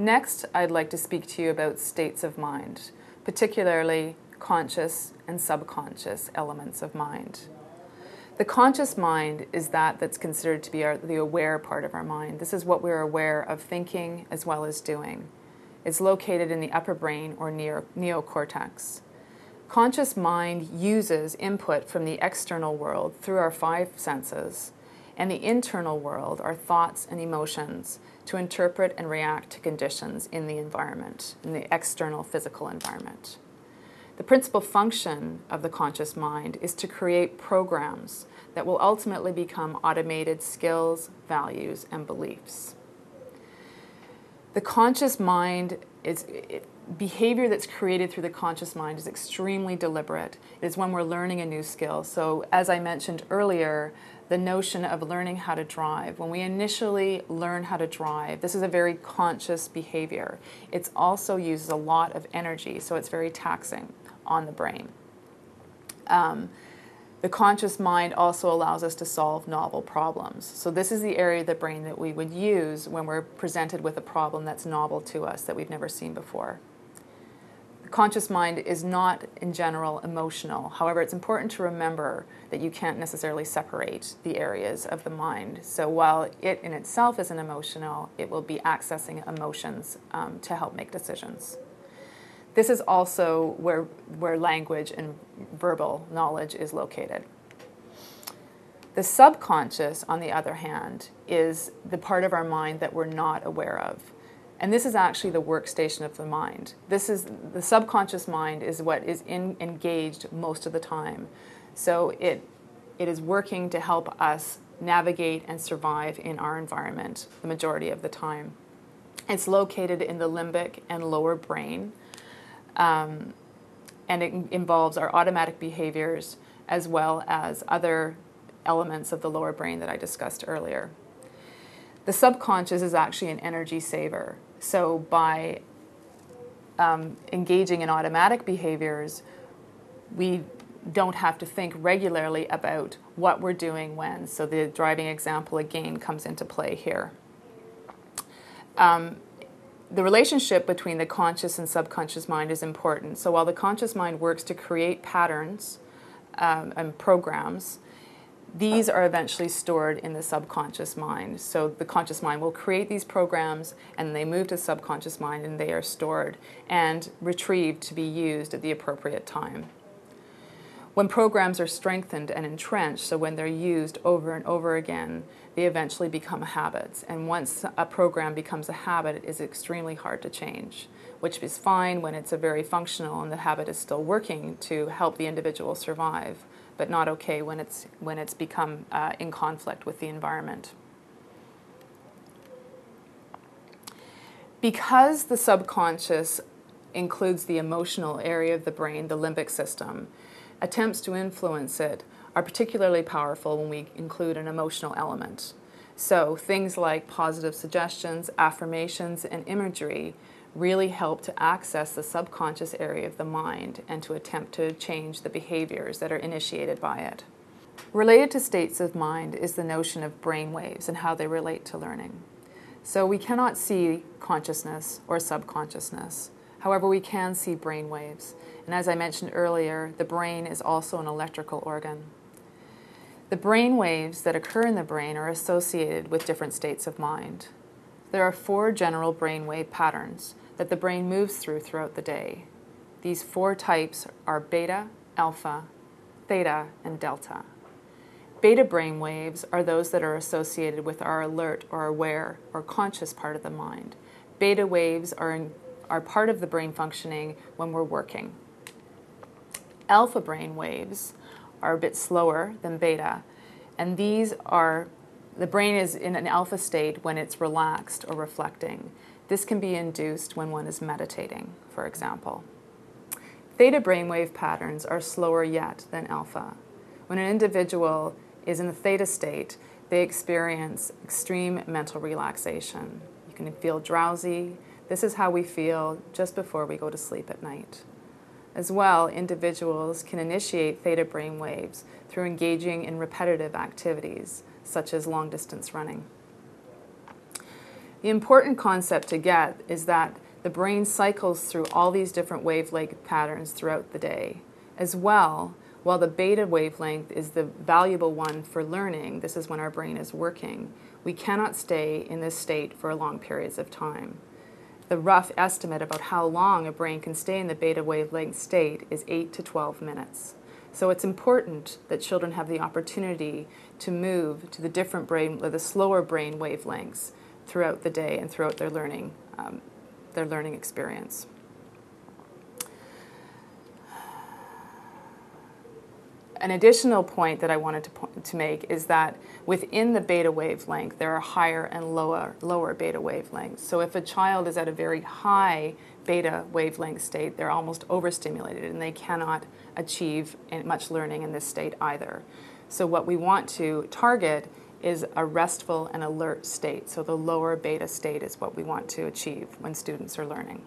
Next, I'd like to speak to you about states of mind, particularly conscious and subconscious elements of mind. The conscious mind is that's considered to be the aware part of our mind. This is what we're aware of thinking as well as doing. It's located in the upper brain or neocortex. Conscious mind uses input from the external world through our five senses and the internal world, our thoughts and emotions, to interpret and react to conditions in the environment, in the external physical environment. The principal function of the conscious mind is to create programs that will ultimately become automated skills, values, and beliefs. The conscious mind behavior that's created through the conscious mind is extremely deliberate. It is when we're learning a new skill. So as I mentioned earlier, the notion of learning how to drive. When we initially learn how to drive, this is a very conscious behavior. It also uses a lot of energy, so it's very taxing on the brain. The conscious mind also allows us to solve novel problems. So this is the area of the brain that we would use when we're presented with a problem that's novel to us, that we've never seen before. The conscious mind is not, in general, emotional. However, it's important to remember that you can't necessarily separate the areas of the mind. So while it in itself isn't emotional, it will be accessing emotions to help make decisions. This is also where language and verbal knowledge is located. The subconscious, on the other hand, is the part of our mind that we're not aware of. And this is actually the workstation of the mind. The subconscious mind is what is engaged most of the time. So it is working to help us navigate and survive in our environment the majority of the time. It's located in the limbic and lower brain. And it involves our automatic behaviors as well as other elements of the lower brain that I discussed earlier. The subconscious is actually an energy saver. So by engaging in automatic behaviors, we don't have to think regularly about what we're doing when. So the driving example again comes into play here. The relationship between the conscious and subconscious mind is important. So while the conscious mind works to create patterns and programs, these are eventually stored in the subconscious mind. So the conscious mind will create these programs and they move to the subconscious mind and they are stored and retrieved to be used at the appropriate time. When programs are strengthened and entrenched, so when they're used over and over again, they eventually become habits. And once a program becomes a habit, it is extremely hard to change, which is fine when it's a very functional and the habit is still working to help the individual survive, but not okay when it's become in conflict with the environment. Because the subconscious includes the emotional area of the brain, the limbic system, attempts to influence it are particularly powerful when we include an emotional element. So things like positive suggestions, affirmations, and imagery really help to access the subconscious area of the mind and to attempt to change the behaviors that are initiated by it. Related to states of mind is the notion of brain waves and how they relate to learning. So we cannot see consciousness or subconsciousness. However, we can see brain waves. And as I mentioned earlier, the brain is also an electrical organ. The brain waves that occur in the brain are associated with different states of mind. There are 4 general brain wave patterns that the brain moves throughout the day. These 4 types are beta, alpha, theta, and delta. Beta brain waves are those that are associated with our alert or aware or conscious part of the mind. Beta waves are part of the brain functioning when we're working. Alpha brain waves are a bit slower than beta, and the brain is in an alpha state when it's relaxed or reflecting. This can be induced when one is meditating, for example. Theta brainwave patterns are slower yet than alpha. When an individual is in the theta state, they experience extreme mental relaxation. You can feel drowsy. This is how we feel just before we go to sleep at night. As well, individuals can initiate theta brain waves through engaging in repetitive activities, such as long-distance running. The important concept to get is that the brain cycles through all these different wavelength patterns throughout the day. As well, while the beta wavelength is the valuable one for learning, this is when our brain is working, we cannot stay in this state for long periods of time. The rough estimate about how long a brain can stay in the beta wavelength state is 8 to 12 minutes. So it's important that children have the opportunity to move to the different brain, or the slower brain wavelengths throughout the day and throughout their learning experience. An additional point that I wanted to make is that within the beta wavelength, there are higher and lower beta wavelengths. So if a child is at a very high beta wavelength state, they're almost overstimulated and they cannot achieve much learning in this state either. So what we want to target is a restful and alert state. So the lower beta state is what we want to achieve when students are learning.